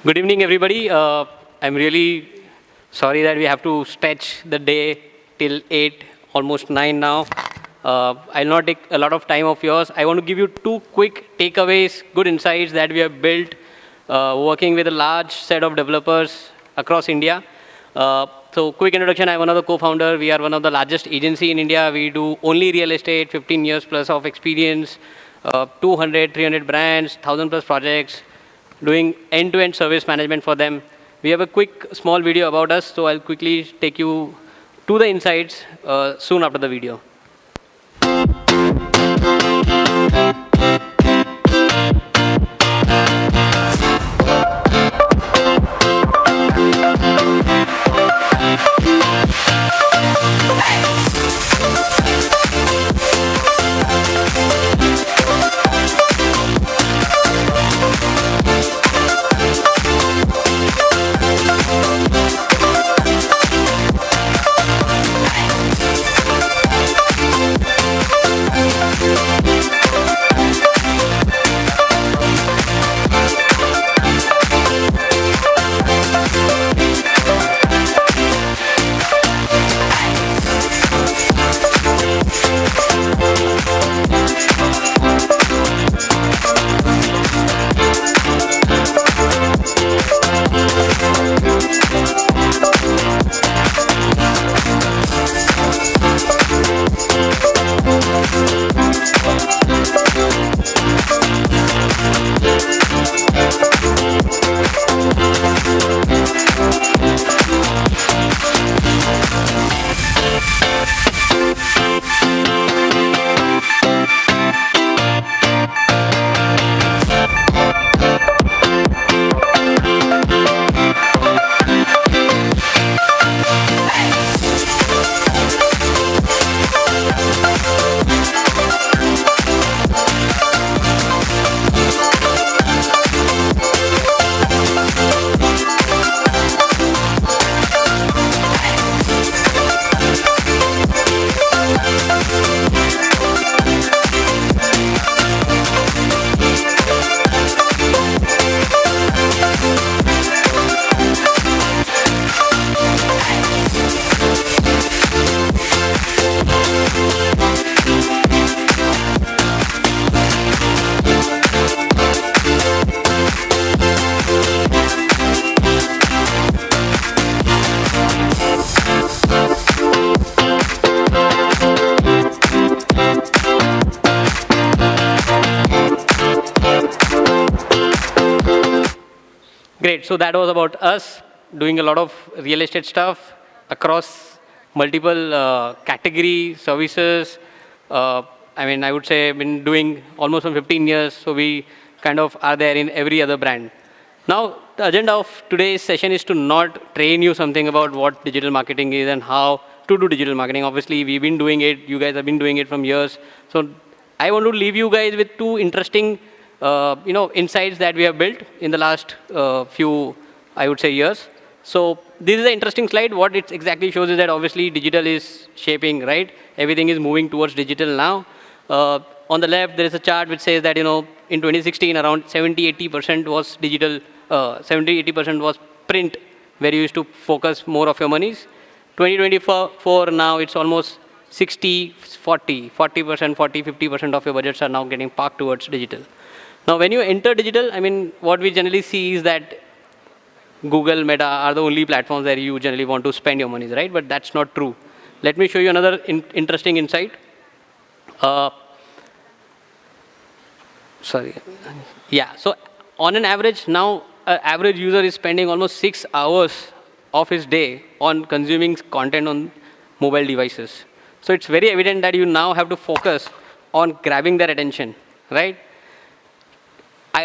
Good evening, everybody. I'm really sorry that we have to stretch the day till 8, almost 9 now. I'll not take a lot of time of yours. I want to give you two quick takeaways, good insights that we have built working with a large set of developers across India. So quick introduction, I'm one of the co-founder. We are one of the largest agency in India. We do only real estate, 15 years plus of experience, 200, 300 brands, 1,000 plus projects, doing end-to-end service management for them. We have a quick small video about us, so I'll quickly take you to the insights soon after the video. Great. So that was about us doing a lot of real estate stuff across multiple category services. I would say I've been doing almost for 15 years. So we kind of are there in every other brand. Now, the agenda of today's session is to not train you something about what digital marketing is and how to do digital marketing. Obviously, we've been doing it. You guys have been doing it from years. So I want to leave you guys with two interesting insights that we have built in the last few, I would say, years. So this is an interesting slide. What it exactly shows is that obviously digital is shaping, right? Everything is moving towards digital now. On the left, there is a chart which says that, in 2016, around 70-80% was digital, 70-80% was print, where you used to focus more of your monies. 2024, now it's almost 60-40%, 40-50% of your budgets are now getting parked towards digital. Now, when you enter digital, what we generally see is that Google, Meta are the only platforms where you generally want to spend your money, right? But that's not true. Let me show you another interesting insight. So on an average, now an average user is spending almost 6 hours of his day on consuming content on mobile devices. So it's very evident that you now have to focus on grabbing their attention, right?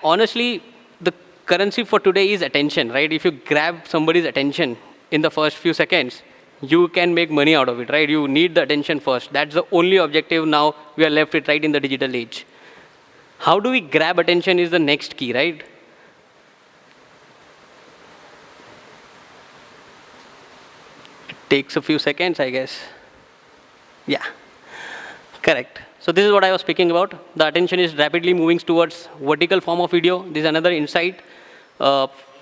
Honestly, the currency for today is attention, right? If you grab somebody's attention in the first few seconds, you can make money out of it, right? You need the attention first. That's the only objective now we are left with, right, in the digital age. How do we grab attention is the next key, right? It takes a few seconds, I guess. Yeah, correct. So this is what I was speaking about. The attention is rapidly moving towards vertical form of video. This is another insight.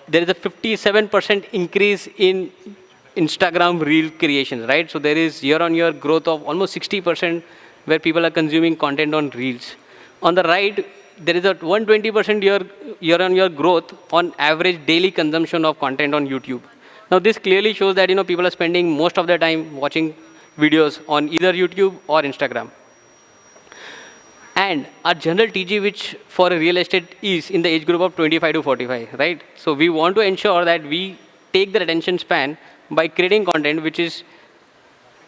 there is a 57% increase in Instagram reel creations, right? So there is year-on-year growth of almost 60% where people are consuming content on reels. On the right, there is a 120% year-on-year growth on average daily consumption of content on YouTube. Now this clearly shows that people are spending most of their time watching videos on either YouTube or Instagram. And our general TG, which for a real estate is in the age group of 25 to 45, right? So we want to ensure that we take the attention span by creating content which is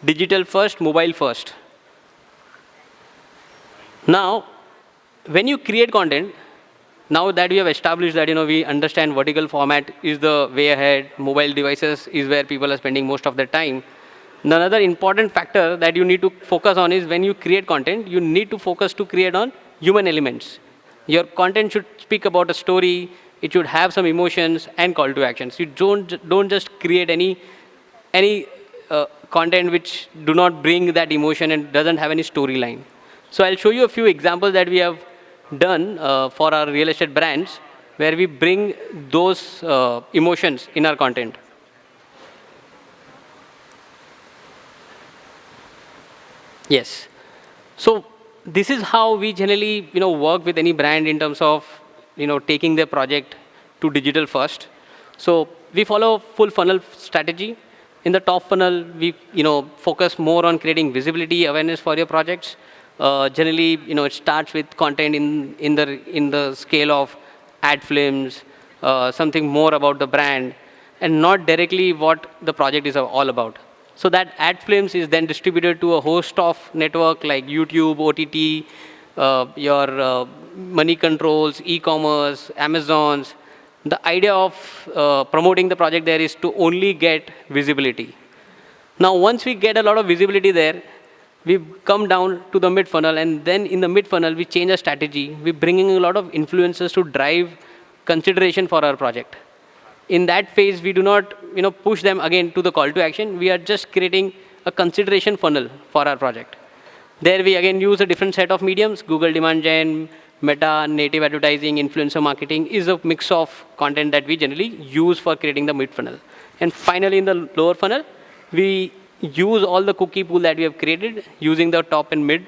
digital first, mobile first. Now, when you create content, now that we have established that we understand vertical format is the way ahead, mobile devices is where people are spending most of their time. Another important factor that you need to focus on is when you create content, you need to focus to create on human elements. Your content should speak about a story, it should have some emotions and call to actions. You don't just create any content which do not bring that emotion and doesn't have any storyline. So I'll show you a few examples that we have done for our real estate brands where we bring those emotions in our content. Yes. So this is how we generally work with any brand in terms of taking their project to digital first. So we follow full funnel strategy. In the top funnel, we focus more on creating visibility, awareness for your projects. Generally, it starts with content in the scale of ad films, something more about the brand, and not directly what the project is all about. So that ad films is then distributed to a host of network like YouTube, OTT, your money controls, e-commerce, Amazons. The idea of promoting the project there is to only get visibility. Now, once we get a lot of visibility there, we come down to the mid funnel, and then in the mid funnel, we change our strategy. We bring in a lot of influencers to drive consideration for our project. In that phase, we do not push them again to the call to action. We are just creating a consideration funnel for our project. There we again use a different set of mediums. Google Demand Gen, Meta, native advertising, influencer marketing is a mix of content that we generally use for creating the mid funnel. And finally, in the lower funnel, we use all the cookie pool that we have created using the top and mid,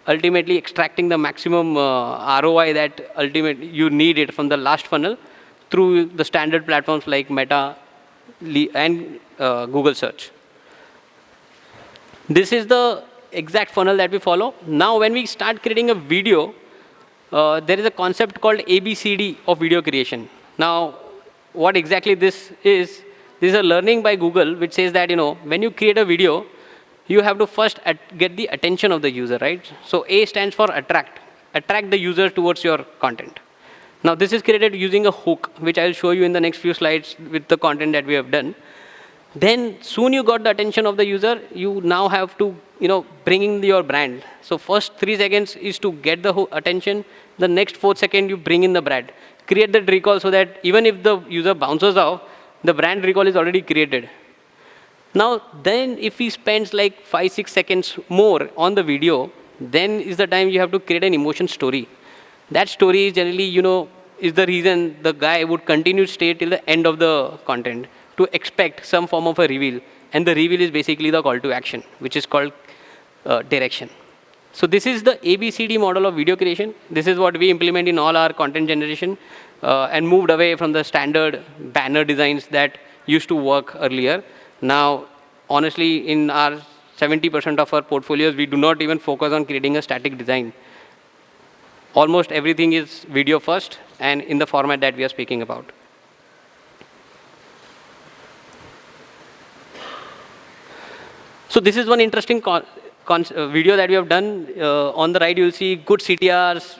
ultimately extracting the maximum ROI that ultimately you need it from the last funnel through the standard platforms like Meta and Google Search. This is the exact funnel that we follow. Now, when we start creating a video, there is a concept called ABCD of video creation. Now, what exactly this is a learning by Google, which says that, when you create a video, you have to first get the attention of the user, right? So A stands for attract the user towards your content. Now, this is created using a hook, which I'll show you in the next few slides with the content that we have done. Then soon you got the attention of the user, you now have to, bring in your brand. So first 3 seconds is to get the attention. The next 4 seconds, you bring in the brand. Create that recall so that even if the user bounces off, the brand recall is already created. Now, then if he spends like 5-6 seconds more on the video, then is the time you have to create an emotion story. That story is generally, is the reason the guy would continue to stay till the end of the content to expect some form of a reveal. And the reveal is basically the call to action, which is called direction. So this is the ABCD model of video creation. This is what we implement in all our content generation and moved away from the standard banner designs that used to work earlier. Now, honestly, in our 70% of our portfolios, we do not even focus on creating a static design. Almost everything is video first and in the format that we are speaking about. So this is one interesting video that we have done. On the right, you will see good CTRs,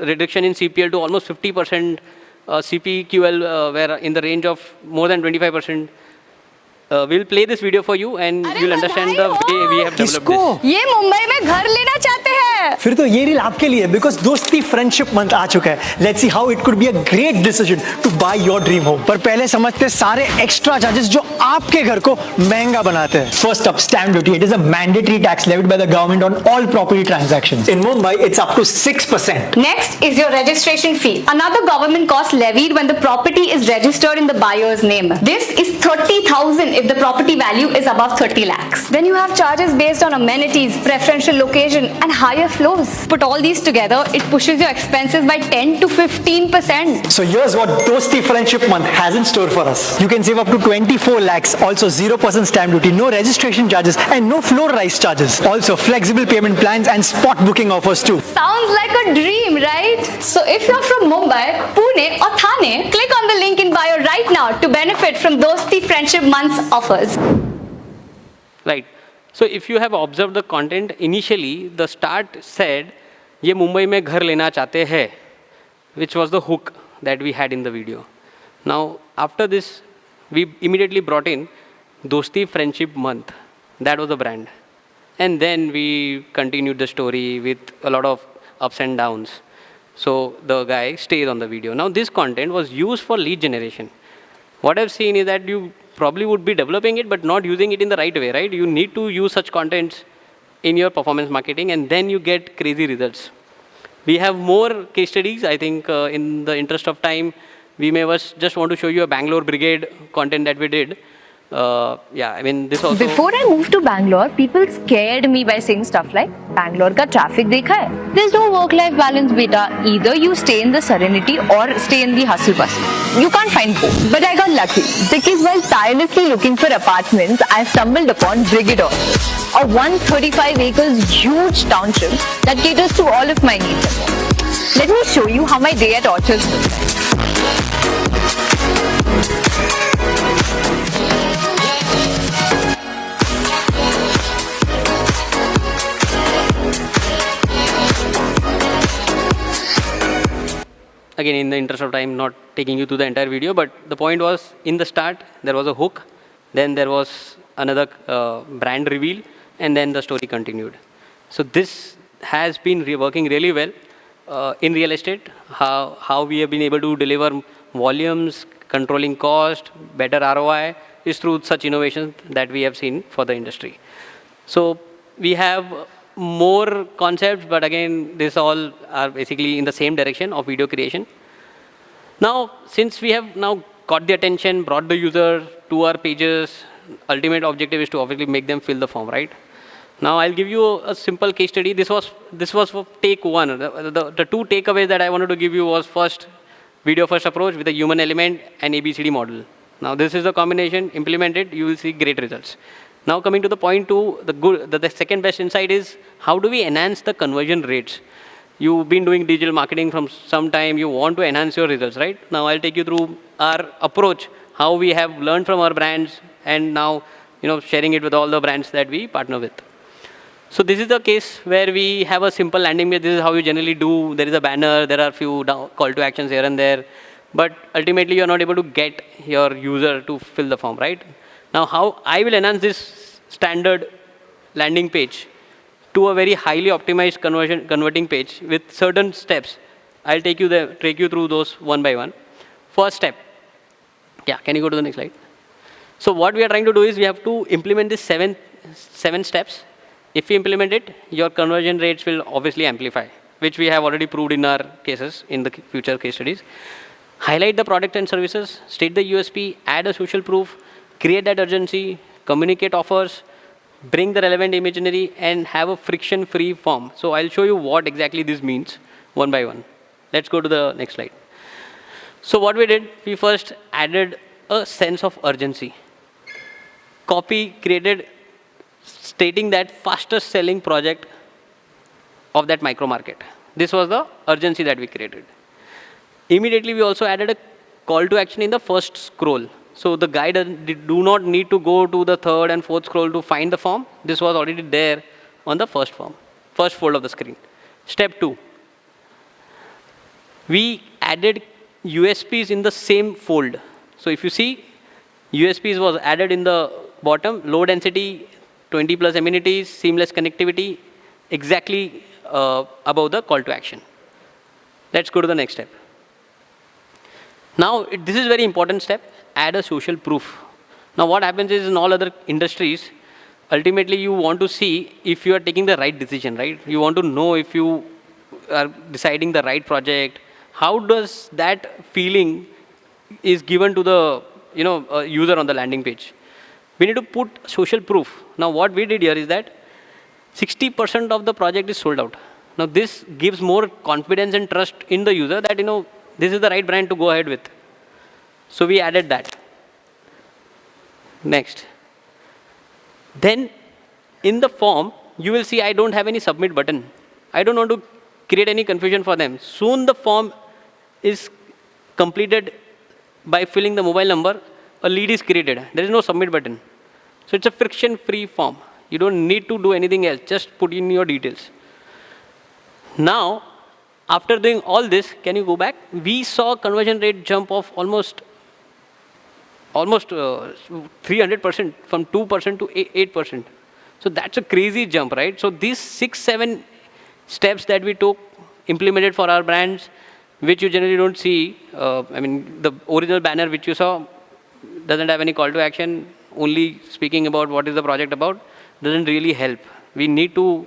reduction in CPL to almost 50%, CPQL where in the range of more than 25%. We'll play this video for you and you'll understand the way we have developed this. ये मुंबई में घर लेना चाहते हैं है। फिर तो ये रील आपके लिए, बिकॉज दोस्ती फ्रेंडशिप मंथ आ चुका है। Let's see how it could be a great decision to buy your dream home. पर पहले समझते सारे एक्स्ट्रा चार्जेस जो आपके घर को महंगा बनाते हैं। First up, stamp duty. It is a mandatory tax levied by the government on all property transactions. In Mumbai it's up to 6%. Next is your registration fee, another government cost levied when the property is registered in the buyer's name. This is 30,000 if the property value is above 30 lakhs. Then you have charges based on amenities, preferential location and higher floors. Put all these together, it pushes your expenses by 10 to 15%. So here's what Dosti Friendship Month has in store for us. You can save up to 24 lakhs, also 0% stamp duty, no registration charges and no floor rise charges. Also flexible payment plans and spot booking offers too. Sounds like a dream, right? So if you're from Mumbai, Pune or Thane, click on the link in bio right now to benefit from Dosti Friendship Month's offers. Right. So if you have observed the content, initially the start said, ये मुंबई में घर लेना चाहते हैं, which was the hook that we had in the video. Now after this, we immediately brought in Dosti Friendship Month. That was the brand. And then we continued the story with a lot of ups and downs. So the guy stays on the video. Now this content was used for lead generation. What I've seen is that you probably would be developing it but not using it in the right way, right? You need to use such contents in your performance marketing and then you get crazy results. We have more case studies. I think in the interest of time, we may just want to show you a Bangalore Brigade content that we did. Yeah, I mean this also. Before I moved to Bangalore, people scared me by saying stuff like, Bangalore का traffic देखा है? There's no work-life balance, beta. Either you stay in the serenity or stay in the hustle bustle. You can't find both. But I got lucky because while tirelessly looking for apartments, I stumbled upon Brigade, a 135 acres huge township that caters to all of my needs. Let me show you how my day at Orchards looks like. Again, in the interest of time, not taking you through the entire video, but the point was, in the start, there was a hook, then there was another brand reveal, and then the story continued. So this has been working really well in real estate, how we have been able to deliver volumes, controlling cost, better ROI, is through such innovations that we have seen for the industry. So we have more concepts, but again, this all are basically in the same direction of video creation. Now, since we have now got the attention, brought the user to our pages, ultimate objective is to obviously make them fill the form, right? Now, I'll give you a simple case study. This was for take one. The two takeaways that I wanted to give you was first, video first approach with a human element and ABCD model. Now, this is the combination. Implement it, you will see great results. Now coming to the point two, the second best insight is how do we enhance the conversion rates? You've been doing digital marketing from some time, you want to enhance your results, right? Now I'll take you through our approach, how we have learned from our brands and now sharing it with all the brands that we partner with. So this is the case where we have a simple landing page. This is how you generally do. There is a banner, there are a few call to actions here and there, but ultimately you're not able to get your user to fill the form, right? Now, how I will enhance this standard landing page to a very highly optimized converting page with certain steps. I'll take you through those one by one. First step. Yeah, can you go to the next slide? So what we are trying to do is we have to implement these seven steps. If we implement it, your conversion rates will obviously amplify, which we have already proved in our cases, in the future case studies. Highlight the product and services, state the USP, add a social proof, create that urgency, communicate offers, bring the relevant imagery, and have a friction-free form. So I'll show you what exactly this means one by one. Let's go to the next slide. So what we did, we first added a sense of urgency. Copy created stating that fastest selling project of that micro market. This was the urgency that we created. Immediately, we also added a call to action in the first scroll. So the guy do not need to go to the third and fourth scroll to find the form. This was already there on the first fold of the screen. Step 2. We added USPs in the same fold. So if you see, USPs was added in the bottom, low density, 20 plus amenities, seamless connectivity, exactly above the call to action. Let's go to the next step. Now, this is very important step, add a social proof. Now, what happens is in all other industries, ultimately you want to see if you are taking the right decision, right? You want to know if you are deciding the right project. How does that feeling is given to the user on the landing page? We need to put social proof. Now, what we did here is that 60% of the project is sold out. Now, this gives more confidence and trust in the user that, this is the right brand to go ahead with. So, we added that. Next. Then, in the form, you will see I don't have any submit button. I don't want to create any confusion for them. Soon the form is completed by filling the mobile number. A lead is created. There is no submit button. So, it's a friction-free form. You don't need to do anything else. Just put in your details. Now, after doing all this, can you go back? We saw conversion rate jump of almost 300% from 2% to 8%. So that's a crazy jump, right? So these 6-7 steps that we took, implemented for our brands, which you generally don't see. The original banner which you saw doesn't have any call to action, only speaking about what is the project about, doesn't really help. We need to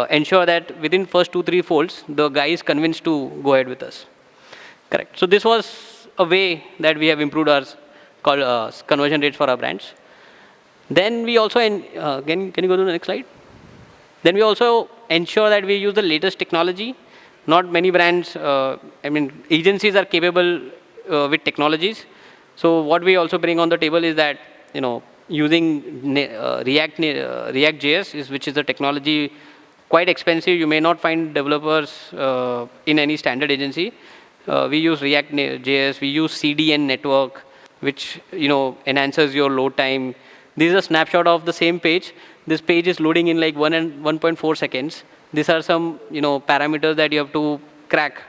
ensure that within first 2-3 folds, the guy is convinced to go ahead with us. Correct. So this was a way that we have improved our conversion rates for our brands. Then we also, can you go to the next slide? Then we also ensure that we use the latest technology. Not many brands, agencies are capable with technologies. So what we also bring on the table is that, using React.js, which is a technology quite expensive. You may not find developers in any standard agency. We use React.js, we use CDN network, which enhances your load time. This is a snapshot of the same page. This page is loading in like 1.4 seconds. These are some parameters that you have to crack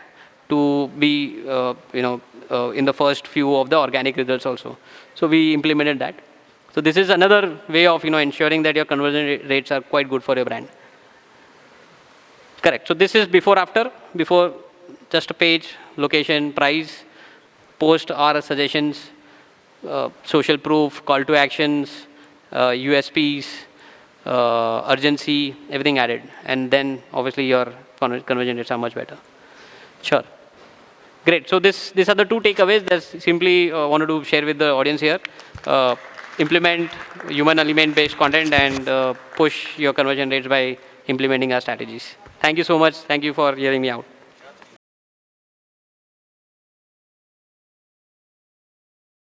to be in the first few of the organic results also. So we implemented that. So this is another way of ensuring that your conversion rates are quite good for your brand. Correct. So this is before after. Before, just a page, location, price, post or suggestions, social proof, call to actions, USPs, urgency, everything added. And then obviously your conversion rates are much better. Sure. Great. So these are the 2 takeaways that simply wanted to share with the audience here. Implement human element based content and push your conversion rates by implementing our strategies. Thank you so much. Thank you for hearing me out.